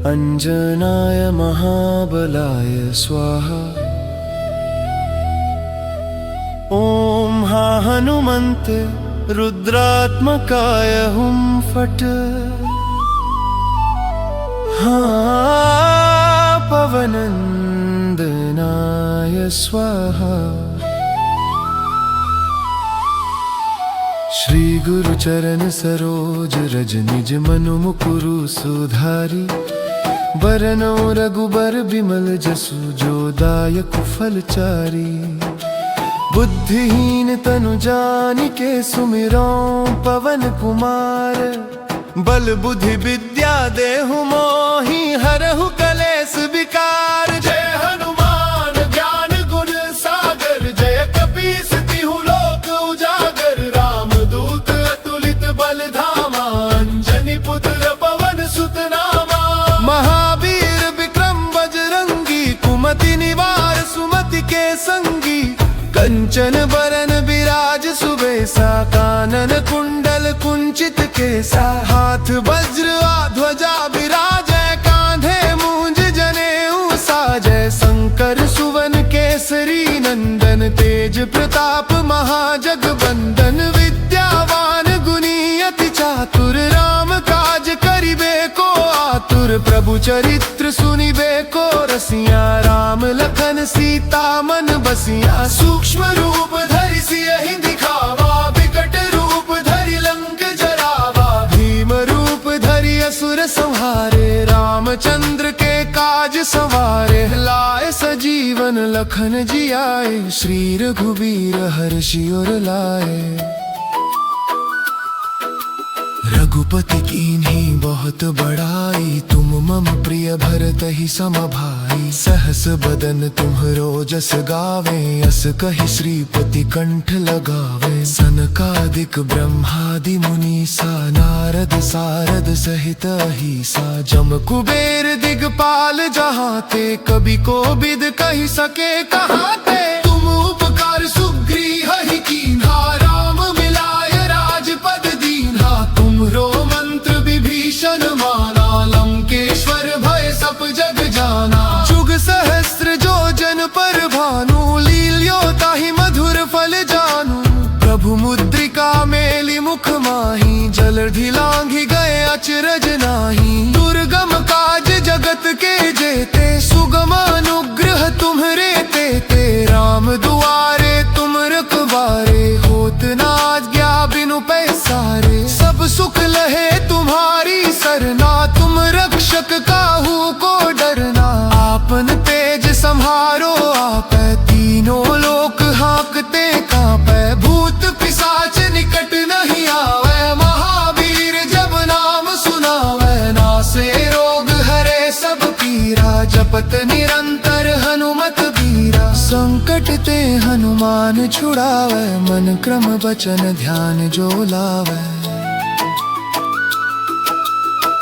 अंजनाय महाबलाय स्वाहा। ओम हा हनुमंत रुद्रात्मकाय हुं फट्। हाँ पवनंदनाय स्वाहा। श्री गुरु चरण सरोज रज निज मनु मुकुरु सुधारी। बरनौ रघुबर बिमल जसु जो दायक फलचारी। बुद्धिहीन तनु जानिके सुमिरौ पवन कुमार। बल बुद्धि विद्या देहु मोहि हरहु कलेस विकार। जय हनुमान ज्ञान गुण सागर जय कपीस तिहु लोक उजागर। राम दूत अतुलित बल धामा अंजनी पुत्र पवन सुत नामा। महावीर विक्रम बजरंगी कुमति निवार सुमति के संगी। कंचन बरन विराज सुबेसा कानन कुंडल कुंचित केसा। हाथ वज्र ध्वजा विराजै कांधे मूंज जनेऊ साजै। शंकर सुवन केसरी नंदन तेज प्रताप महाजगबंदन। विद्यावान गुणी अति चातुर राम काज करिबे को आतुर। प्रभु चरित्र सुनिबे को रसिया राम लखन सीता मन बसिया। सूक्ष्म रूप धरि सियहि दिखावा विकट रूप धरि लंक जरावा। भीम रूप धरि असुर संहारे रामचंद्र के काज सवारे। लाए सजीवन लखन जियाए श्री रघुवीर हर्षि उर लाए। रघुपति कीन्ही बहुत बड़ाई तुम मम प्रिय भरत ही सम भाई। सहस बदन तुम्हरो जस गावे अस कहि श्रीपति कंठ लगावे। सनकादिक ब्रह्मादि मुनीसा नारद सारद सहित अहिसा। जम कुबेर दिगपाल जहाते कवि कोविद कहि सके कहाते। तुम उपकार सुग्रीव ही कीन्हा राम मिलाय राजपद दीन्हा। तुम्हरो मंत्र विभीषण माना लंकेश्वर भय सब जग जाना। जुग सहस्त्र जो जन पर भानु लील्यो ताहि मधुर फल जानू। प्रभु मुद्रिका मेलि मुख माही जलधि लांघि गए अचरज नाही। दुर्गम काज जगत के जेते सुगम अनुग्रह तुम्हरे तेते। राम दुआरे तुम रखवारे होत न आज्ञा बिनु पैसारे। सब सुख लहे तुम्हारी सरना तुम रक्षक काहू को डरना। आपन तेज सम्हारो आपै तीनों लोक हांकते कांपै। भूत पिशाच निकट नहीं आवै महावीर जब नाम सुनावै। नासे रोग हरे सब पीरा जपत निरंतर हनुमत बीरा। संकट ते हनुमान छुड़ावै मन क्रम वचन ध्यान जो लावै।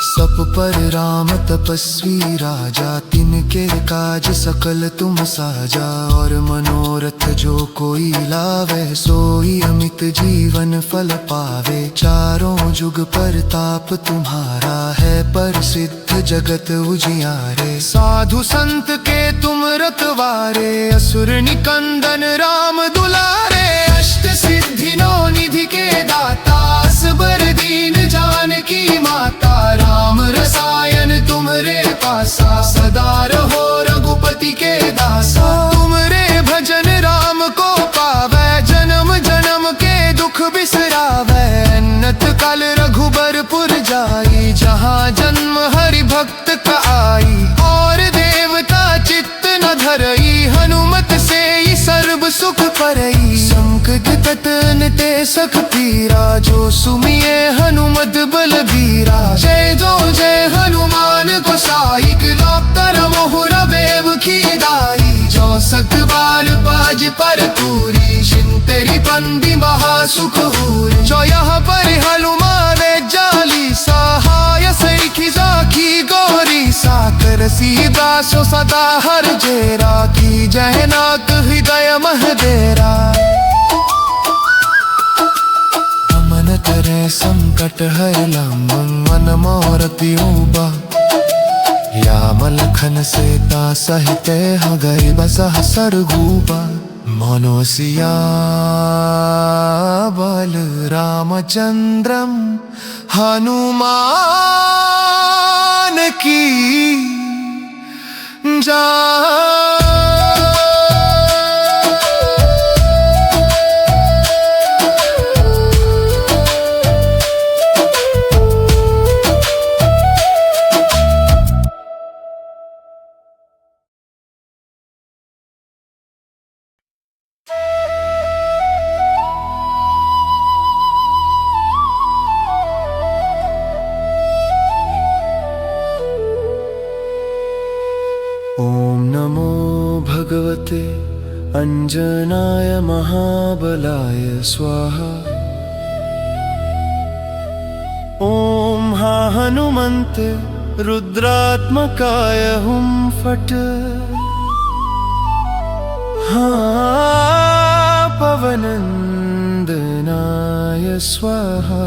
सब पर राम तपस्वी राजा तिनके काज सकल तुम साजा। और मनोरथ जो कोई लावे सोई अमित जीवन फल पावे। चारों जुग परताप तुम्हारा है प्रसिद्ध जगत उजियारे। साधु संत के तुम रखवारे असुर निकंदन राम दुलारे। अष्ट सिद्धि नौ निधि के दाता असबर दीन जानकी माता। राम रसायन तुम्हरे पासा सदा रहो रघुपति के दासा। तुम्हरे भजन राम को पावै जन्म जन्म के दुख बिसरावै। अन्नत काल रघुबर पुर जाई जहाँ जन्म हरि भक्त का आई। और देवता चित्त न धरई हनुमत से ही सर्व सुख परई। संकट ततन ते सख पीरा जो सुमिये हनुमत बलबीरा। जय जो जय हनुमान गोसाई किलोत्तर मोहुर बेव खीदाई। जो सत बाल पाज पर पूरी चिंतेरी पंदी महासुख हुरी। जो यहाँ पर हनुमान जाली सहाय सैखी साखी गौरी साकर सीता सो सदा हर जेरा। की जय नाथ हृदय महदेरा। अमन करे संकट हर लंबन मन मोर पियूबा। लखन सीता सहिते गए बसः सरगूपा मनो सिया बल रामचंद्रम हनुमान की जय। ओम नमो भगवते अंजनाय महाबलाय स्वाहा। ओम हा हनुमन्ते रुद्रात्मकाय हुं फट्। हा पवनंदनाय स्वाहा।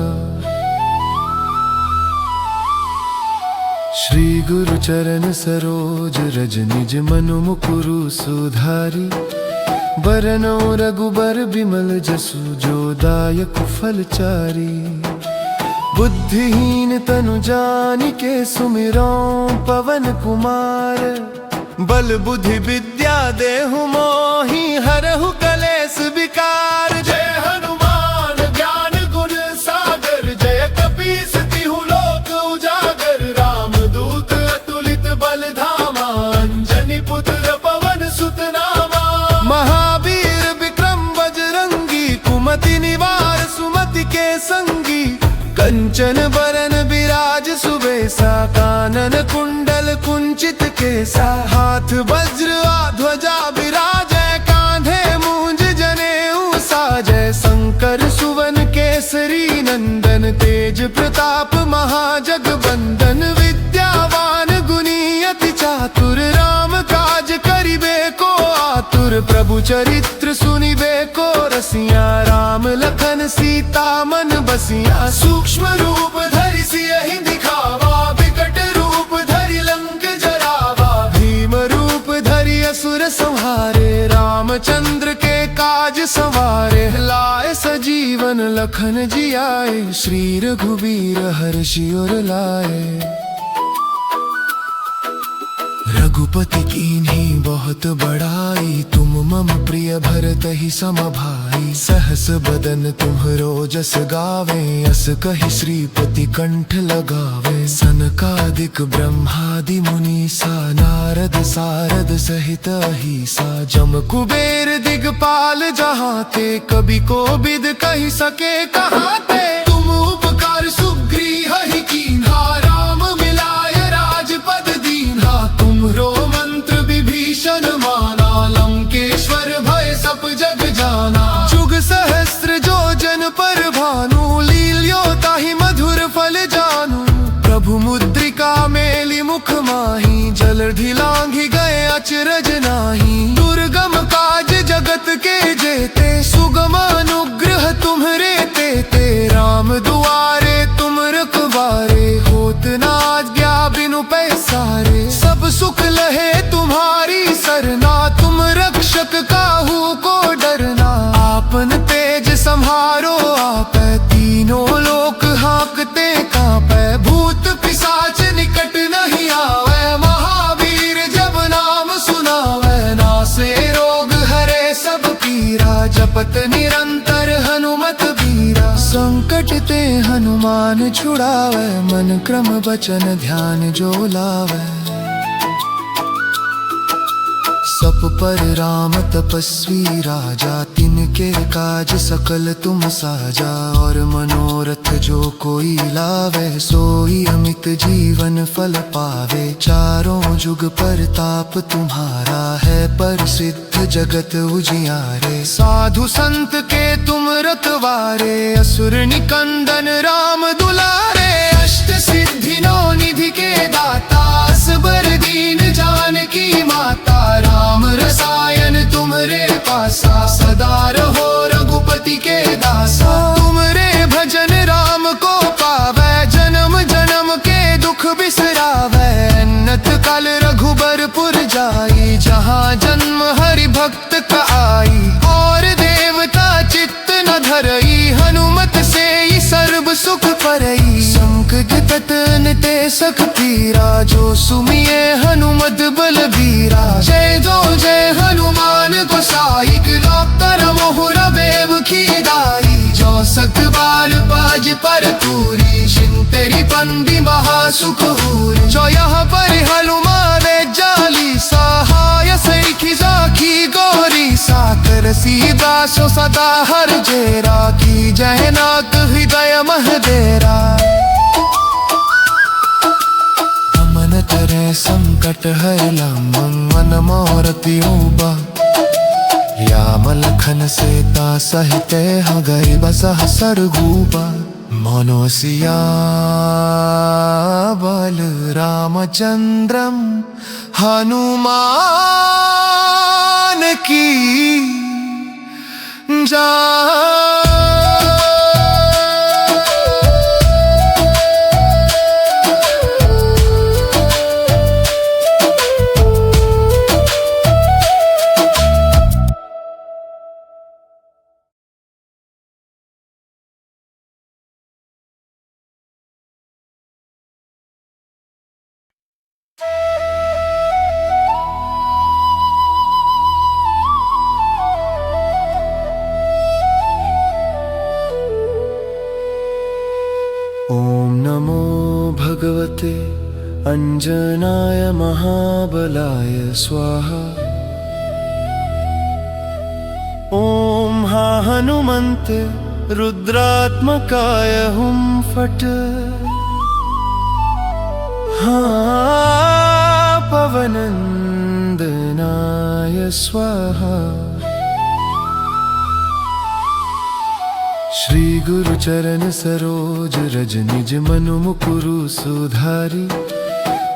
श्री गुरु चरण सरोज रज निज मनु मुकुरु सुधारी। बरनौ रघुबर बिमल जसु जो दायक फलचारी। बुद्धिहीन तनु जानिके सुमिरौ पवन कुमार। बल बुद्धि विद्या देहु मोहि हरहु कलेस विकार। जय हनुमान ज्ञान गुण सागर जय कपीस तिहु लोक उजागर। रामदूत अतुलित बल धामा अंजनी पुत्र पवन सुत नामा। महावीर विक्रम बजरंगी कुमति निवार सुमति के संगी। कंचन बरन बिराज सुबेसा कानन कुंडल कुंचित केसा। हाथ वज्र ध्वजा बिराजै कांधे मूंज जनेऊ साजै। शंकर सुवन केसरी नंदन तेज प्रताप महाजगबंदन। विद्यावान गुणी अति चातुर राम काज करिबे को आतुर। प्रभु चरित्र सुनिबे को रसिया राम लखन सीता मन बसिया। सूक्ष्म रूप धरि सियहि दिखावा विकट रूप धरि लंक जरावा। भीम रूप धरि असुर संहारे रामचंद्र के काज संवारे। लाए सजीवन लखन जियाए श्री रघुवीर हर्षि उर लाए। रघुपति कीन्ही बहुत बड़ाई तुम मम प्रिय भरतहि सम भाई। सहस बदन तुम्हरो जस गावे अस कहि श्रीपति कंठ लगावे। सनकादिक ब्रह्मादि मुनीसा नारद सारद सहित अहिसा। जम कुबेर दिगपाल जहाते कवि कोविद कहि सके कहाते। तुम उपकार सुग्रीव ही कीन्हा राम मिलाय राजपद दीन्हा। तुम्हरो मंत्र विभीषण माना लंकेश्वर भय सब जग जाना। जुग सहस्त्र जो जन पर भानु लील्यो ताहि मधुर फल जानू। प्रभु मुद्रिका मेलि मुख माही जलधि लांघि गए अचरज नाही। दुर्गम काज जगत के जेते सुगम अनुग्रह तुम्हरे तेते। राम दुआरे तुम रखवारे होत न आज्ञा बिनु पैसारे। सब सुख लहे तुम्हारी सरना तुम रक्षक काहू को डरना। आपन तेज सम्हारो आपै तीनों लोक हांकते कांपै। भूत पिशाच निकट नहीं आवै महावीर जब नाम सुनावै। नासे रोग हरे सब पीरा जपत निरंतर हनुमत बीरा। संकट ते हनुमान छुड़ावै मन क्रम वचन ध्यान जो लावै। सब पर राम तपस्वी राजा तिनके काज सकल तुम साजा। और मनोरथ जो कोई लावे सोई अमित जीवन फल पावे। चारों जुग परताप तुम्हारा है प्रसिद्ध जगत उजियारे। साधु संत के तुम रखवारे असुर निकंदन राम दुलारे। अष्ट सिद्धि नौ निधि के दाता असबर दीन जानकी माता। राम रसायन तुम्हरे पासा सदा रहो रघुपति के दासा। तुम्हरे भजन राम को पावै जन्म जन्म के दुख बिसरावै। अन्नत काल रघु जन्म हरि भक्त का आई, और देवता चित्त न धरई, हनुमत से ही सर्व सुख परई। शंख गदत निते सख पीरा, जो सुमिये हनुमत बलबीरा। जय जो जय हनुमान गोसाई, लोकर मोहर बेव खीदाई। जो सक बाल बाज पर पूरी, तेरी बंदी महासुख हुरी। जो यहाँ पर हनुमान जाली, सहाय सैखी साखी गौरी। साकर सीदासो सदा हर जेरा, की जय नाथ हृदय महदेरा। मन करे संकट हरला, मन मोरति उबा। राम लखन सीता सहिते गई बसह सरगूबा। मनोसिया बल रामचंद्रम, हनुमान की जय। ओम नमो भगवते अंजनाय महाबलाय स्वाहा। ओम हा हनुमन्ते रुद्रात्मकाय हुं फट्। हा पवनंदनाय स्वाहा। श्री गुरु चरण सरोज रज, निज मनु मुकुरु सुधारी।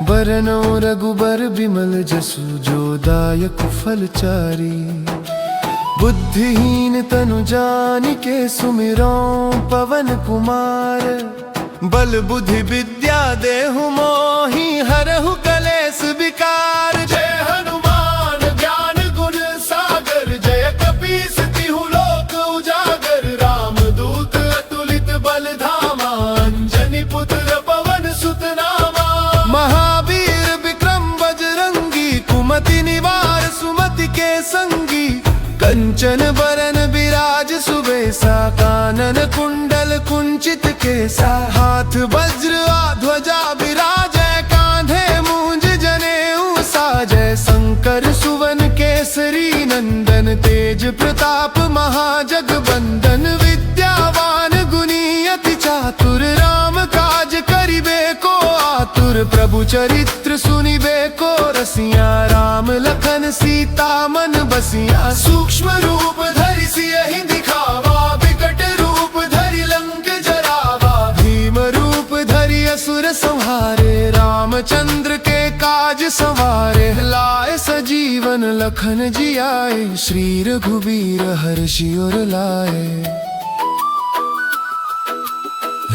बरनौ रघुबर बिमल जसु, जो दायक फलचारी। बुद्धिहीन तनु जानिके, सुमिरौ पवन कुमार। बल बुद्धि विद्या देहु मोहि, हरहु कलेस विकार। जय हनुमान ज्ञान गुण सागर, जय कपीस तिहु लोक उजागर। राम दूत अतुलित बल धामा, अंजनी पुत्र पवन सुत नामा। महावीर विक्रम बजरंगी, कुमति निवार सुमति के संगी। कंचन बरन बिराज सुबेसा, कानन कुंडल कुंचित केसा। हाथ वज्र ध्वजा बिराजै, कांधे मूंज जनेऊ साजै। शंकर सुवन केसरी नंदन, तेज प्रताप महाजगबंदन। विद्यावान गुणी अति चातुर, राम काज करिबे को आतुर। प्रभु चरित्र सुनिबे को रसिया, राम लखन सीता मन बसिया। सूक्ष्म रूप धरि सियहि दिखावा, विकट रूप धरि लंक जरावा। भीम रूप धरि असुर संहारे, रामचंद्र के काज संवारे। लाए सजीवन लखन जियाए, श्री रघुवीर हर्षि उर लाए।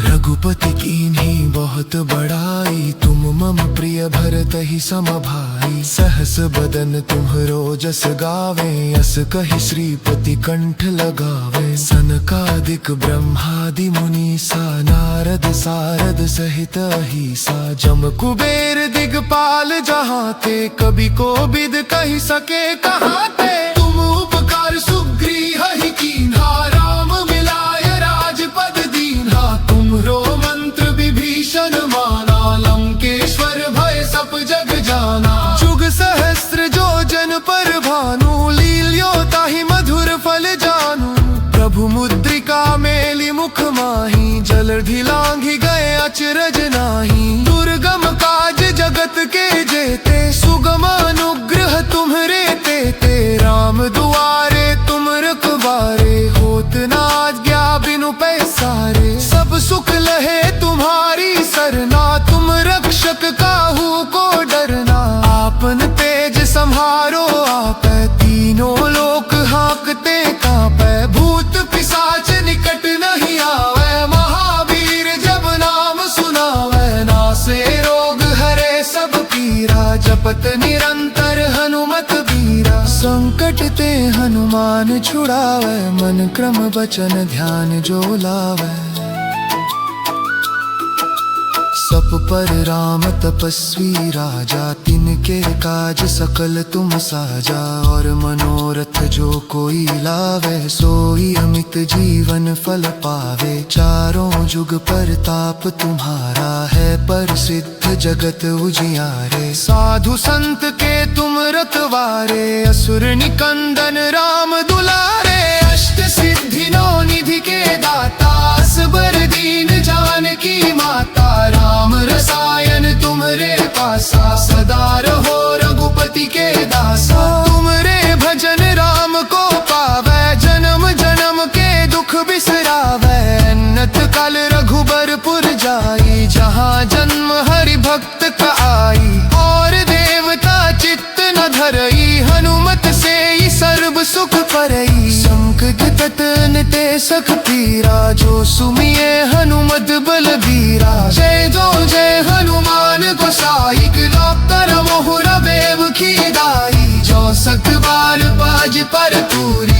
रघुपति कीन्ही बहुत बड़ाई, तुम मम प्रिय भरत ही सम भाई। सहस बदन तुम्हरो जस गावे, अस कहि श्रीपति कंठ लगावे। सनकादिक ब्रह्मादि मुनीसा, नारद सारद सहित अहिसा। जम कुबेर दिगपाल जहाते, कवि कोविद कहि सके कहाते। तुम उपकार सुग्रीव ही कीन्हा, राम मिलाय राजपद दीन्हा। तुम्हरो मंत्र विभीषण माना, लंकेश्वर भय सब जग जाना। जुग सहस्त्र जो जन पर भानु, लील्यो ताहि मधुर फल जानू। प्रभु मुद्रिका मेलि मुख माही, जलधि लांघि गए अचरज नाही। दुर्गम काज जगत के जेते, सुगम अनुग्रह तुम्हरे तेते। राम दुआरे तुम रखवारे, होत न आज्ञा बिनु पैसारे। सब सुख लहे तुम्हारी सरना, तुम रक्षक काहू को डरना। आपन तेज सम्हारो आपै, तीनों लोक हाँकते कांपै। भूत पिशाच निकट नहीं आवै, महावीर जब नाम सुनावै। नासे रोग हरे सब पीरा, जपत निरंतर हनुमत बीरा। संकट ते हनुमान छुड़ावे, मन क्रम बचन ध्यान जो लावे। सब पर राम तपस्वी राजा, तिनके काज सकल तुम साजा। और मनोरथ जो कोई लावे, सोई अमित जीवन फल पावे। चारों जुग परताप तुम्हारा है, प्रसिद्ध जगत उजियारे। साधु संत के तुम रखवारे, असुर निकंदन राम दुलारे। अष्ट सिद्धि नौ निधि के दाता, असबर दीन जानकी माता। राम रसायन तुम्हरे पासा, सदा रहो रघुपति के दासा। तुमरे भजन राम को पावे, जन्म जन्म के दुख बिसरावे। अन्नत काल रघुबरपुर जाई, जहाँ जन्म हरि भक्त का आई। और देवता चित्त न धरई, हनुमत से ही सर्व सुख परई। संकट ततन ते सख पीरा, जो सुमिये हनुमत बलबीरा। जय जो जय हनुमान गोसाई, कर मोहर बेव खीदाई। जो सक बाल बाज पर पूरी,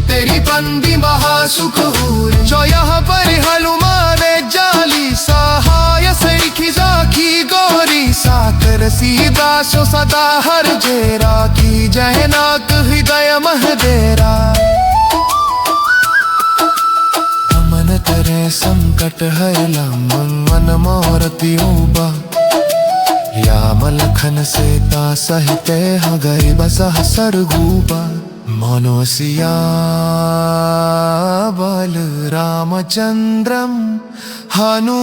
तेरी बंदी महासुख हूरी। जो यहाँ पर हनुमान जाली, सहाय सखी साखी गौरी। साकर सीता सो सदा हर जेरा, की जय नाथ हृदय महदेरा। मन तरे संकट हर लंबन, मन मोर तियोबा। राम लखन सीता सहित हगरि बसह सरगूबा। मनोसिया बल रामचंद्रम, हनुमान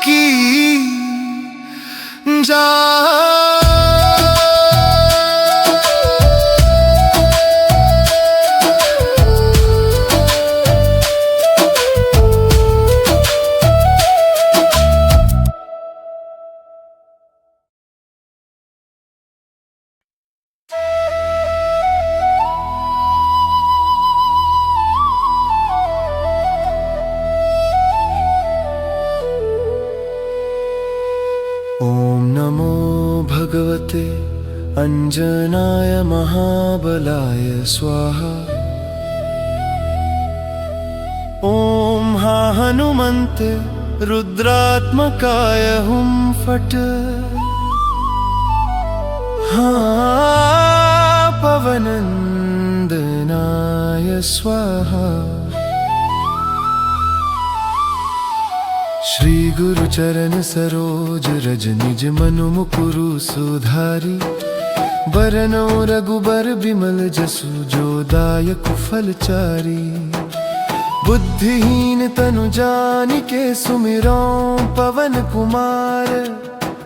की जय। ओम नमो भगवते अंजनाय महाबलाय स्वाहा। ओम हा हनुमन्ते रुद्रात्मकाय हुम फट। हाँ पवनंदनाय स्वाहा। श्री गुरु चरण सरोज रज, निज मनु मुकुरु सुधारी। बरनौ रघुबर बिमल जसु, जो दायक फल चारी। बुद्धिहीन तनु जानिके, सुमिरौ पवन कुमार।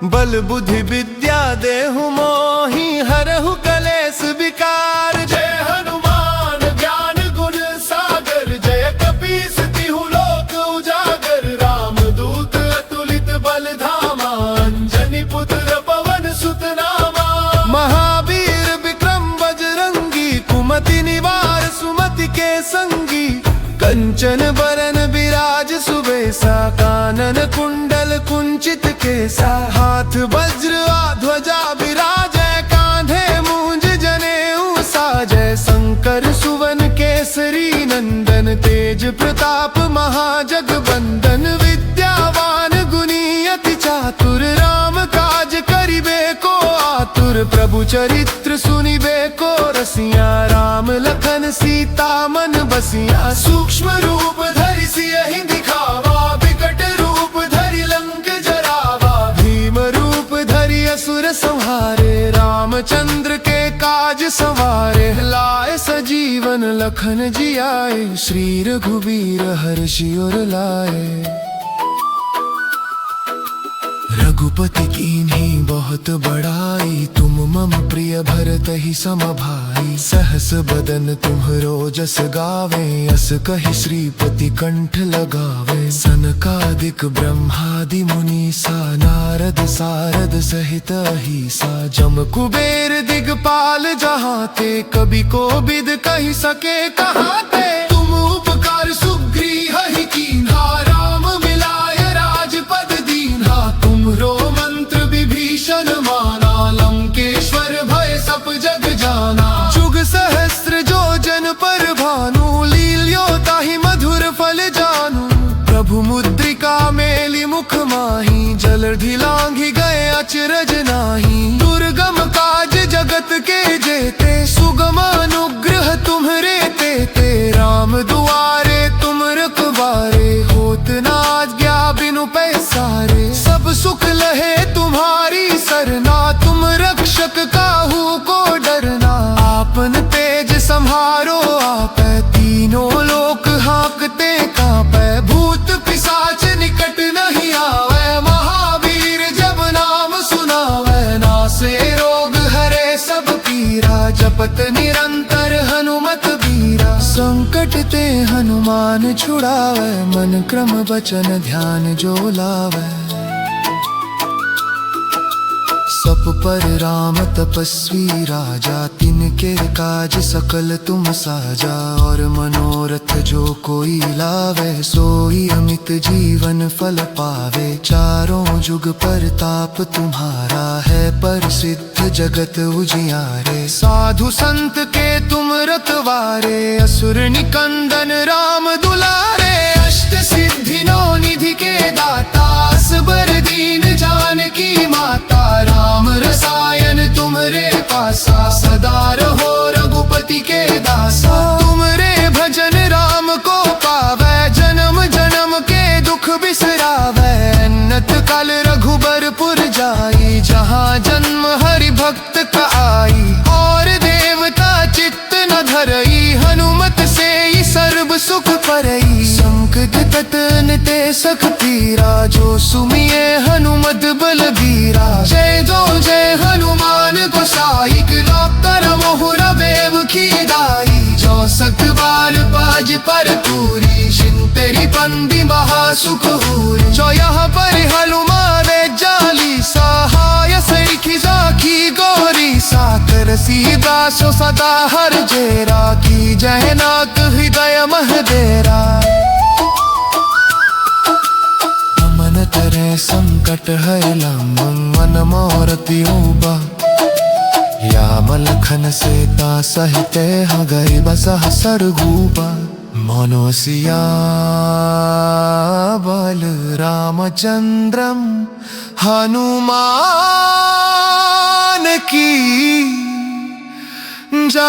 बल बुद्धि विद्या देहु मोहि, हरहु कलेस विकार। जय हनुमान ज्ञान गुण सागर, जय कपीस तिहु लोक उजागर। राम दूत अतुलित बल धामा, अंजनी पुत्र पवन सुत नामा। महावीर विक्रम बजरंगी, कुमति निवार सुमति के संगी। कंचन बरन विराज सुबेसा, कानन कुंडल कुंचित केसा। हाथ वज्र ध्वजा विराजै, कांधे मूंज जनेऊ साजै। शंकर सुवन केसरी नंदन, तेज प्रताप महाजगबंदन। विद्यावान गुणी अति चातुर, राम काज करिबे को आतुर। प्रभु चरित्र सुनिबे को रसिया, राम लखन सीता मन बसिया। सूक्ष्म रूप धरि सियहि दिखावा, विकट रूप धरि लंक जरावा। भीम रूप धरि असुर संहारे, रामचंद्र के काज संवारे। लाए सजीवन लखन जियाए, श्री रघुवीर हर्षि उर लाए। रघुपति कीन्ही बहुत बड़ाई, तुम मम प्रिय भरतहि सम भाई। सहस बदन तुम्हरो जस गावे, अस कहि श्रीपति कंठ लगावे। सनकादिक ब्रह्मादि मुनीसा, नारद सारद सहित अहिसा। जम कुबेर दिगपाल जहाते, कवि कोविद कहि सके कहाते। तुम उपकार सुग्रीव ही कीन्हा, राम मिलाय राजपद दीन्हा। तुम्हरो मंत्र विभीषण माना, लंकेश्वर भय माही, जलधि लांघि गए अचरज नाही। दुर्गम काज जगत के जेते, सुगम अनुग्रह तुम्हरे तेते। राम दुआरे तुम रखवारे, होत न आज्ञा बिनु पैसारे। सब सुख लहे तुम्हारी सरना, तुम रक्षक काहू को डरना। आपन तेज सम्हारो आपै, तीनों लोक हाँकते कांपै। भूत पिशाच निकट नहीं आवे, महावीर जब नाम सुनावे। नासे रोग हरे सब पीरा, जपत निरंतर हनुमत बीरा। संकट ते हनुमान छुड़ावे, मन क्रम वचन ध्यान जो लावे। सब पर राम तपस्वी राजा, तिनके काज सकल तुम साजा। और मनोरथ जो कोई लावे, सोई अमित जीवन फल पावे। चारों जुग परताप तुम्हारा है, प्रसिद्ध जगत उजियारे। साधु संत के तुम रखवारे, असुर निकंदन राम दुलारे। अष्ट सिद्धि नौ निधि के दाता, असबर दीन जानकी माता। राम रसायन तुम्हरे पासा, सदा रहो रघुपति के दासा। तुमरे भजन राम को पावै, जन्म जन्म के दुख बिसरावै। अन्नत काल रघुबरपुर जाई, जहाँ जन्म हरि भक्त का आई। और देवता चित्त न धरई, हनुमत से ही सर्व सुख परई। संकट ततन ते सख पीरा, जो सुमिये हनुमत बलबीरा। जय जो जय हनुमान गोसाई, कर मोहर बेव की दाई। जो सत बाल बाज पर पूरी, तेरी बंदी महासुख हुरी। जो यहाँ पर हनुमान जाली, सहाय सैखी जाकी गौरी। साकर सीदासो सदा हर जेरा, की जय नाथ हृदय महदेरा। मन तरे संकट है लंबन, मन मोरति उबा। या लखन सीता सहिते गई बसह सरगूबा। मनोसिया बल रामचंद्रम, हनुमान की जय।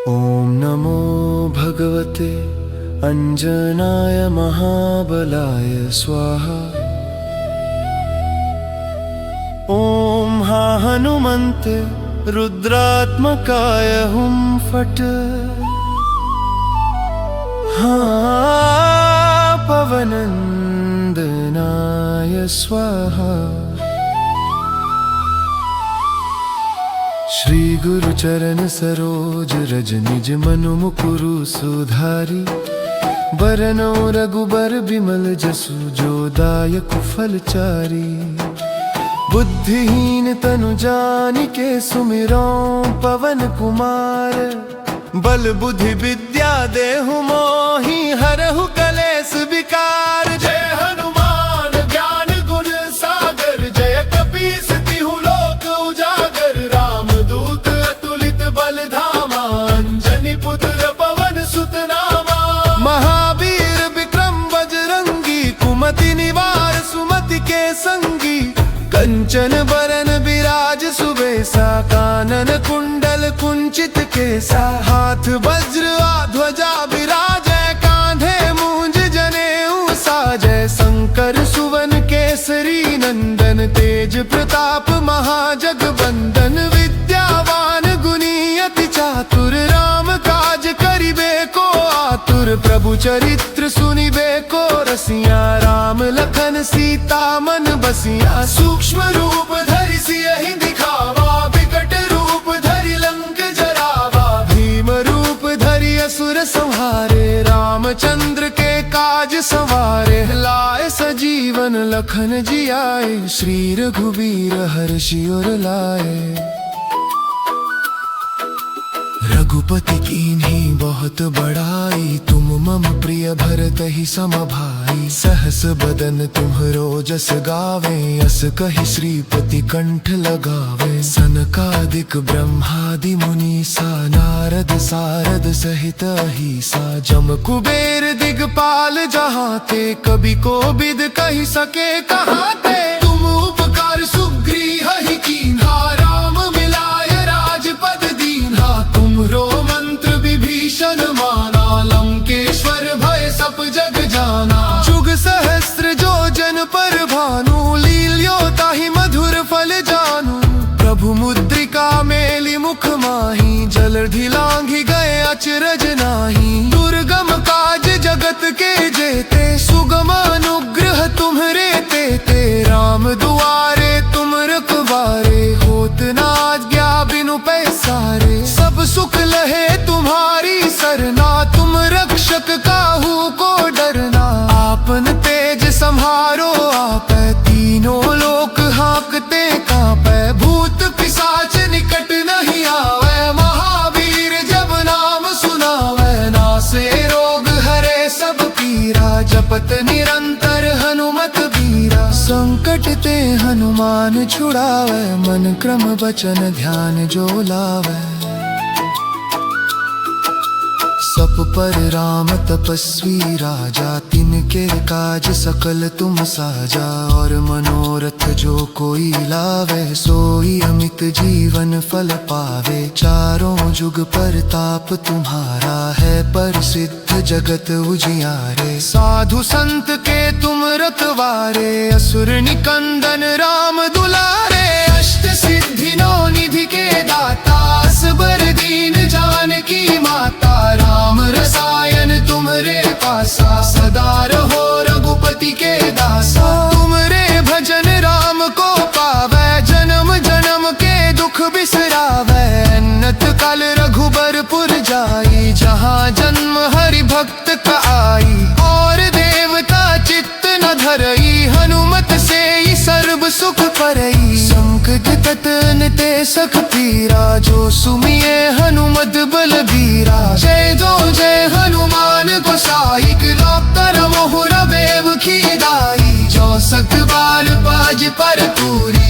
ओम नमो भगवते अंजनाय महाबलाय स्वाहा। ओम हा हनुमन्ते रुद्रात्मकाय हुं फट्। हाँ पवनंदनाय स्वाहा। श्री गुरु चरण सरोज रज, निज मनु मुकुरु सुधारी। बरनौ रघुबर बिमल जसु, जो दायक फलचारी। बुद्धिहीन तनु जानिके, सुमिरौ पवन कुमार। बल बुद्धि विद्या देहु मोहि, हरहु कलेस विकार। जय हनुमान ज्ञान गुण सागर, जय कपीस तिहु लोक उजागर। राम दूत अतुलित बल धामा, अंजनी पुत्र पवन सुत नामा। महावीर विक्रम बजरंगी, कुमति निवार सुमति के संगी। कंचन बरन बिराज सुबेसा, कानन कुंडल कुंचित केसा। हाथ वज्र ध्वजा बिराजै, कांधे मूंज जनेऊ साजै। शंकर सुवन केसरी नंदन, तेज प्रताप महाजगबंदन। विद्यावान गुणी अति चातुर, राम काज करिबे को आतुर। प्रभु चरित्र सुनिबे को रसिया, राम लखन सीता मन बसिया। सूक्ष्म रूप धरि सियहि दिखावा, विकट रूप धरि लंक जरावा। भीम रूप धरि असुर संहारे, रामचंद्र के काज संवारे। लाए सज जीवन लखन जियाए, श्री रघुबीर हर्षि उर लाए। रघुपति कीन्ही बहुत बड़ाई, तुम मम प्रिय भरत ही सम भाई। सहस बदन तुम्हरो जस गावे, अस कहि श्रीपति कंठ लगावे। सनकादिक ब्रह्मादि मुनीसा, नारद सारद सहित अहिसा। जम कुबेर दिगपाल जहाते, कवि कोविद कहि सके कहाते। तुम उपकार सुग्रीव ही कीन्हा, राम मिलाय राजपद दीन्हा। तुमरो मंत्र विभीषण माना, लंकेश्वर भय सब जग जाना। जुग सहस्त्र जो जन पर भानु, लील्यो ताहि मधुर फल जानू। प्रभु मुद्रिका मेलि मुख माही, जलधि लांघि गए अचरज नाही। दुर्गम काज जगत के जेते, सुगम अनुग्रह तुम्हरे तेते। राम दुआरे तुम रखवारे, होत न आज्ञा बिनु पैसारे। सब सुख लहे तुम्हारी सरना, तुम रक्षक काहू को डरना। आपन तेज सम्हारो आपै, तीनों लोक हाँकते कांपै। भूत पिशाच निकट नहीं आवे, महावीर जब नाम सुनावे। नासे रोग हरे सब पीरा, जपत निरंतर हनुमत बीरा। संकट ते हनुमान छुड़ावे, मन क्रम वचन ध्यान जो लावे। सब पर राम तपस्वी राजा, तिनके काज सकल तुम साजा। और मनोरथ जो कोई लावे, सोई अमित जीवन फल पावे। चारों जुग परताप तुम्हारा है, प्रसिद्ध जगत उजियारे। साधु संत के तुम रखवारे, असुर निकंदन राम दुलारे। अष्ट सिद्धि नौ निधि के दाता, असबर दीन जानकी माता। राम रसायन तुम्हरे पासा, सदा रहो रघुपति के दासा। तुमरे भजन राम को पावे, जन्म जन्म के दुख बिसरावे। अन्नत काल रघुबरपुर जाई, जहाँ जन्म हरि भक्त का आई। और देवता चित्त न धरई, हनुमत से ही सर्व सुख परई। संकट कटन ते सख पीरा, जो सुमिये हनुमत बलबीरा। जय जो जय हनुमान गोसाई, लातर मोहर बेव खीदाई। जो सख बाल बाज पर पूरी,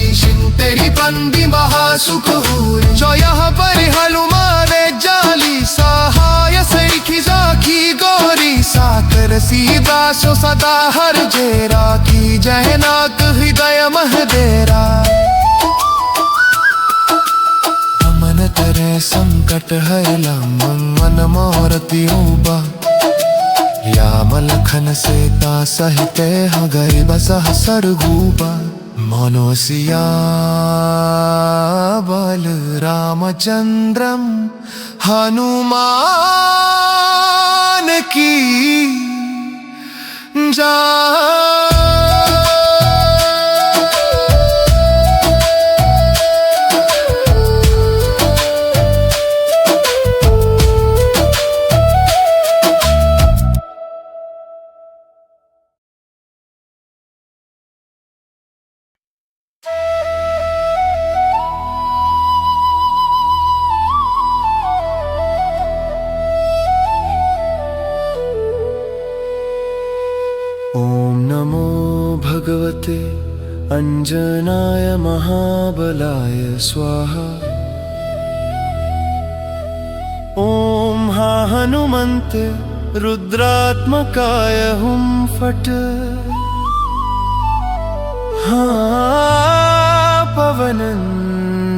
तेरी बंदी महासुख हुई। जो यहाँ पर हनुमान जाली, सहाय सैखी साखी गौरी। साकर सीता सो सदा हर जेरा, की जय नाथ हृदय महदेरा। अमन तरे संकट हरला, मन मोरति उबा। याम लखन सीता सहिते, हगरि बसह सरगूबा। मनोसिया बल रामचंद्रम, हनुमान की जय। ओम नमो भगवते अंजनाय महाबलाय स्वाहा। ओम हा हनुमन्ते रुद्रात्मकाय हुं फट्। हा पवनंदनाय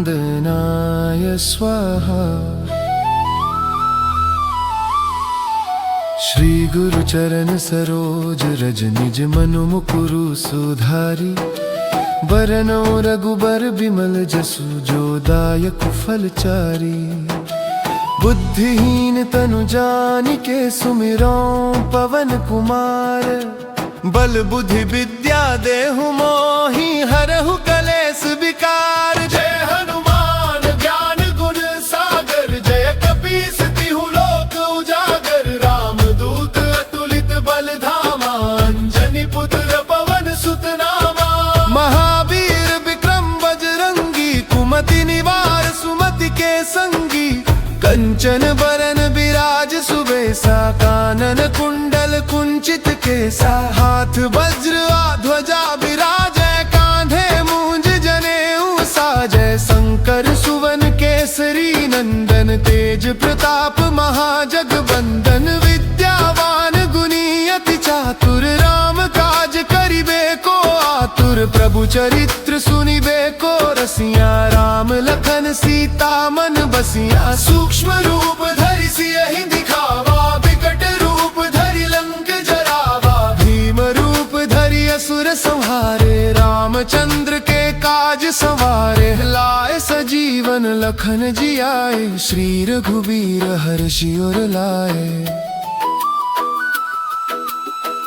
स्वाहा। श्री गुरु चरण सरोज रज, निज मनु मुकुरु सुधारी। बरनौ रघुबर बिमल जसु, जो दायक फलचारी। बुद्धिहीन तनु जानिके, सुमिरौ पवन कुमार। बल बुद्धि विद्या देहु मोहि, हरहु कलेस विकार। जय हनुमान ज्ञान गुण सागर, जय कपीस तिहु लोक उजागर। राम दूत अतुलित बल धामा, अंजनी पुत्र पवन कंचन बरन बिराज सुबेसा, कानन कुंडल कुंचित केसा, हाथ वज्र ध्वजा बिराजै, कांधे मूंज जनेऊ साजै, शंकर सुवन केसरी नंदन, तेज प्रताप महाजगबंदन, विद्यावान गुणी अति चातुर, राम काज करिबे को आतुर, प्रभु चरित्र सुनिबे को रसिया, राम लखन सीता मन बसिया, सूक्ष्म रूप धरि सियहि दिखावा, विकट रूप धरि लंक जरावा, भीम रूप धरि असुर संहारे, रामचंद्र के काज संवारे, लाए सजीवन लखन जियाए, श्री रघुवीर हर्षि उर लाए।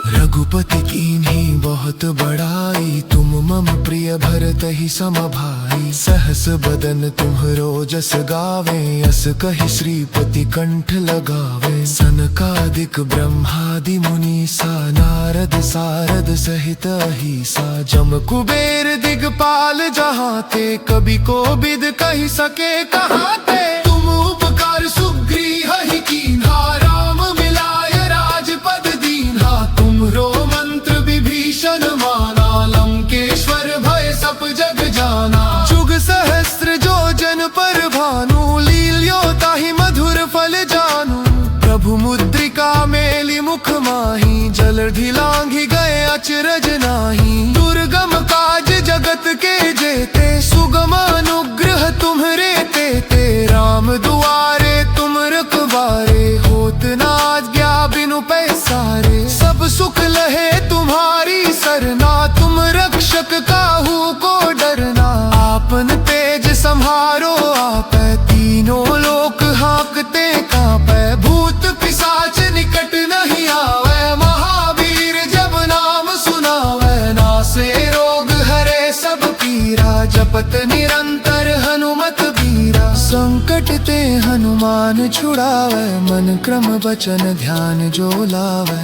रघुपति कीन्ही बहुत बड़ाई, तुम मम प्रिय भरतहि सम भाई, सहस बदन तुम्हरो जस गावे, अस कहि श्रीपति कंठ लगावे, सनकादिक ब्रह्मादि मुनीसा, नारद सारद सहित अहिसा, जम कुबेर दिगपाल जहाते, कवि कोविद कहि सके कहाते, तुम उपकार सुग्रीव ही कीन्हा, राम मिलाय राजपद दीन्हा, तुमरो मंत्र विभीषण माना, लंकेश्वर भय सब जग जाना, जुग सहस्त्र जो जन पर भानु, लील्यो ताहि मधुर फल जानू, प्रभु मुद्रिका मेलि मुख माही, जलधि लांघि गए अचरज नाही, दुर्गम काज जगत के जेते, सुगम अनुग्रह तुम्हरे तेते, राम दुआरे तुम रखवारे, होत न आज्ञा बिनु पैसारे, सब सुख लहे तुम्हारी सरना, तुम रक्षक काहू को डरना, आपन तेज सम्हारो आपै, तीनों लोक हाँकते कांपै, भूत पिशाच निकट नहीं आवे, महावीर जब नाम सुनावे, नासे रोग हरे सब पीरा, जपत निरंतर हनुमत बीरा, संकट ते हनुमान छुड़ावे, मन क्रम वचन ध्यान जो लावे,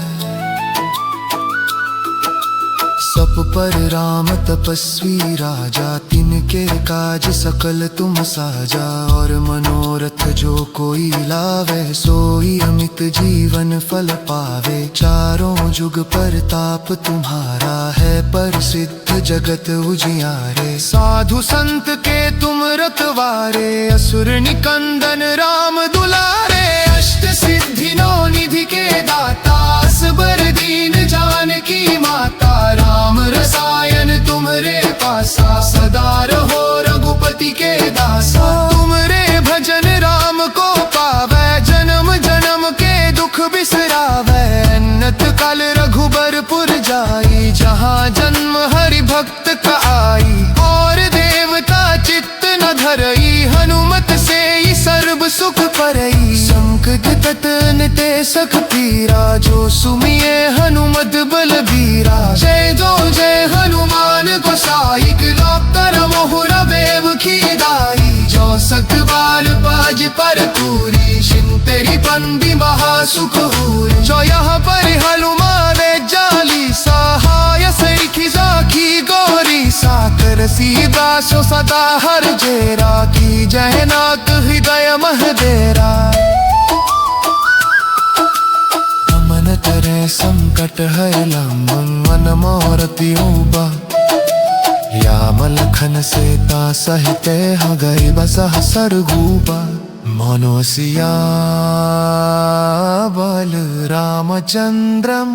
सब पर राम तपस्वी राजा, तिनके काज सकल तुम साजा, और मनोरथ जो कोई लावे, सोई अमित जीवन फल पावे, चारों जुग परताप तुम्हारा है, प्रसिद्ध जगत उजियारे, साधु संत के तुम रखवारे, असुर निकंदन राम दुलारे, अष्ट सिद्धि नौ निधि के दाता, असबर दीन जानकी माता, राम रसायन तुम्हरे पासा, सदा रहो रघुपति के दासा, तुमरे भजन राम को पावै, जन्म जन्म के दुख बिसरावै, अन्नत काल रघुबरपुर जाई, जहाँ जन्म हरि भक्त का आई, और देवता चित्त न धरई, हनुमत से ही सर्व सुख परई, संकट ततन ते सख पीरा, जो सुमिए हनुमत बलबीरा, जय जो जय हनुमान गोसाई, लाकर मोहर बेव की दाई, जो सख बाल बाज पर पूरी, शिंतेरी बंदी महासुख हुई, जो यहाँ पर हनुमान जाली, सहाय सैखी जाकी गौरी, साकर सीदास सदा हर जेरा, की जय नाथ हृदय महदेरा, मन करे संकट है लंबन, मन मोरति उबा, याम लखन सीता सहिते ह गई बसह सरगूबा, मनोसिया बल रामचंद्रम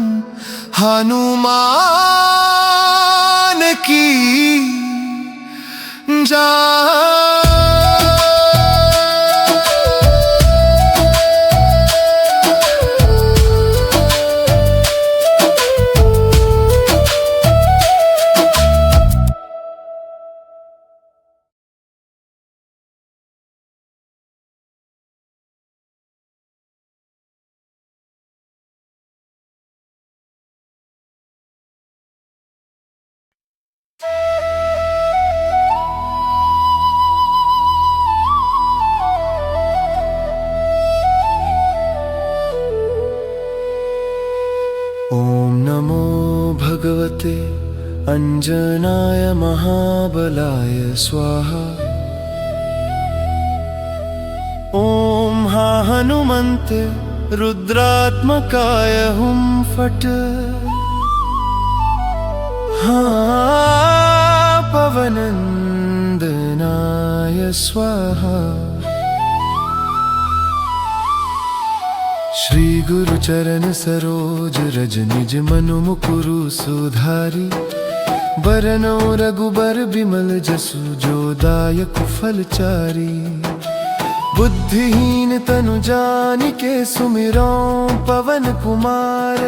हनुमान की जय। ओम नमो भगवते अंजनाय महाबलाय स्वाहा। ओम महाहनुमंत रुद्रात्मकाय हुं फट्। हाँ पवनंदनाय स्वाहा। श्री गुरु चरण सरोज रज निज मनु मुकुरु सुधारी। बरनौ रघुबर बिमल जसु जो दायक फलचारी। बुद्धिहीन तनु जानिके सुमिरौ पवन कुमार।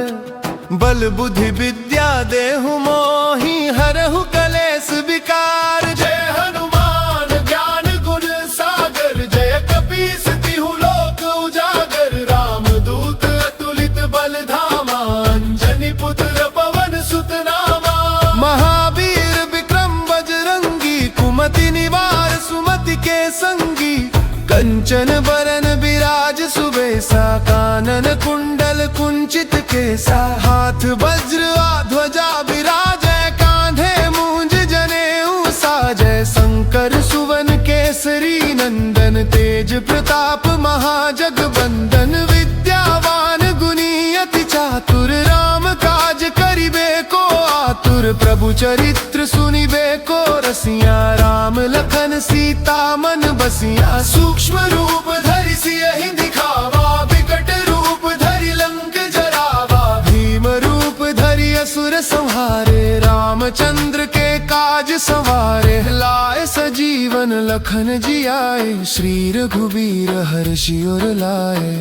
बल बुद्धि विद्या देहु मोहि हरहु कलेस विकार। जय हनुमान ज्ञान गुण सागर जय कपीस तिहु लोक उजागर। राम दूत अतुलित बल धामा अंजनी पुत्र पवन सुत नामा। महावीर विक्रम बजरंगी कुमति निवार सुमति के संगी। कंचन बरन विराज सुबेसा कानन कुंडल कुंचित केसा। हाथ वज्र ध्वजा विराजै कांधे मूंज जनेऊ साजै। शंकर सुवन केसरी नंदन तेज प्रताप महाजगवंदन। विद्यावान गुणी अति चातुर राम काज करिबे को आतुर। प्रभु चरित्र सुनिबे को रसिया राम लखन सीता मन बसिया। सूक्ष्म रूप धरि सियहि दिखावा विकट रूप धरि लंक जरावा। भीम रूप धरि असुर संहारे रामचंद्र के काज संवारे। लाए सजीवन लखन जियाए श्री रघुवीर हर्षि उर लाए।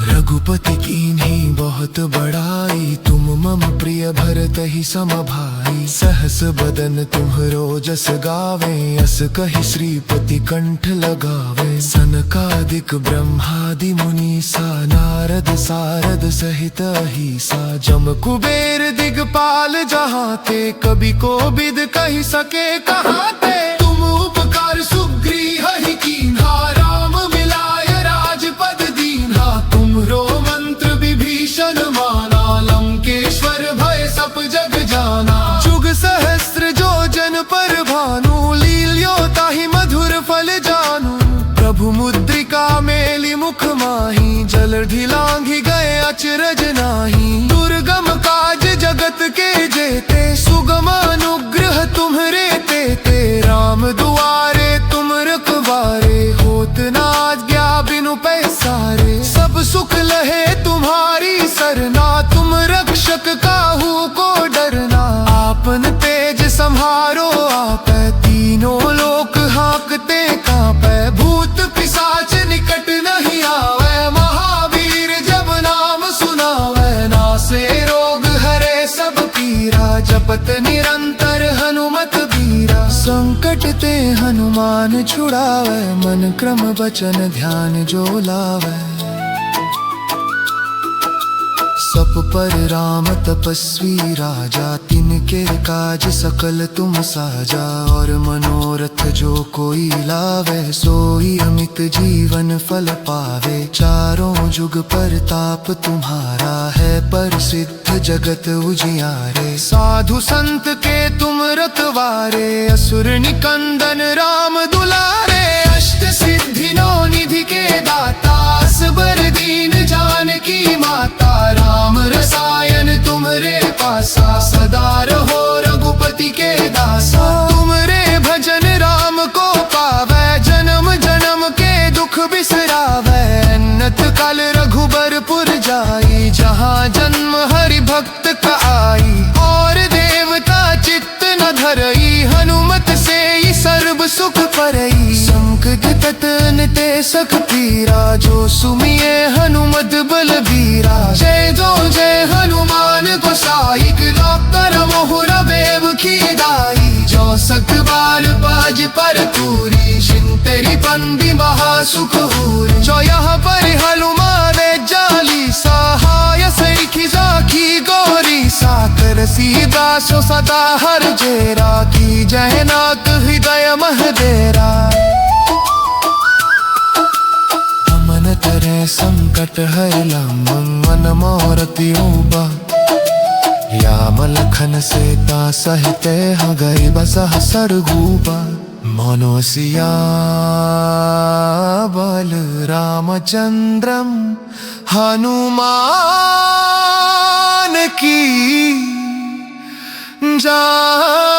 रघुपति कीन्ही बहुत बड़ाई तुम मम प्रिय भरतहि सम भाई। सहस बदन तुम्हरो जस गावे अस कहि श्रीपति कंठ लगावे। सनकादिक ब्रह्मादि मुनीसा नारद सारद सहित अहिसा। जम कुबेर दिगपाल जहाते कवि कोविद कहि सके कहाते। तुम उपकार सुग्रीव ही कीन्हा राम मिलाय राजपद दीन्हा। तुम्हरो मंत्र विभीषण माना लंकेश्वर भय सब जग जाना। जुग सहस्त्र जो जन पर भानु लील्यो ताहि मधुर फल जानू। प्रभु मुद्रिका मेली मुख माही जलधि लांघि गए अचरज नाही। दुर्गम काज जगत के जेते सुगम अनुग्रह तुम्हरे तेते। राम दुआरे तुम रखवारे होत न आज्ञा बिनु पैसारे। सब सुख लहे तुम्हारी सरना तुम रक्षक काहू को डरना। आपन तेज सम्हारो आपै तीनों लोक हांकते कांपै। भूत पिशाच निकट नहीं आवै महावीर जब नाम सुनावै। नासे रोग हरे सब पीरा जपत निरंतर हनुमत बीरा। संकट ते हनुमान छुड़ावै मन क्रम वचन ध्यान जो लावै। सप पर राम तपस्वी राजा तिनके काज सकल तुम साजा। और मनोरथ जो कोई लावे सोई अमित जीवन फल पावे। चारों जुग परताप तुम्हारा है प्रसिद्ध जगत उजियारे। साधु संत के तुम रखवारे असुर निकंदन राम दुलारे। अष्ट सिद्धि नौ निधि के दाता असबर दीन जानकी माता। राम रसायन तुमरे पासा सदा रहो रघुपति के दासा। तुमरे भजन राम को पावै जन्म जन्म के दुख बिसरावै। अन्नत काल रघुबर पुर जाई जहाँ जन्म हरि भक्त का आई। और देवता चित्त न धरई हनुमत से ही सर्व सुख परई। संकट ततन ते सख पीरा जो सुमिये हनुमत बलबीरा। जय जो जय हनुमान गोसाई कर मोहर बेव की दाई। जो सख बाल बाज पर पूरी शिंतरी बंदी महासुख हूरी। जो यहाँ पर हनुमान जाली सहाय सैखी जाकी गौरी। साकर सीता सो सदा हर जेरा की जयनाथ हृदय महदेरा। अमन तरे संकट हर लंबन मन मोरति उबा। याम लखन सीता सहिते ह गई बसह सरगूबा। मनोसिया बल रामचंद्रम हनुमान की जय।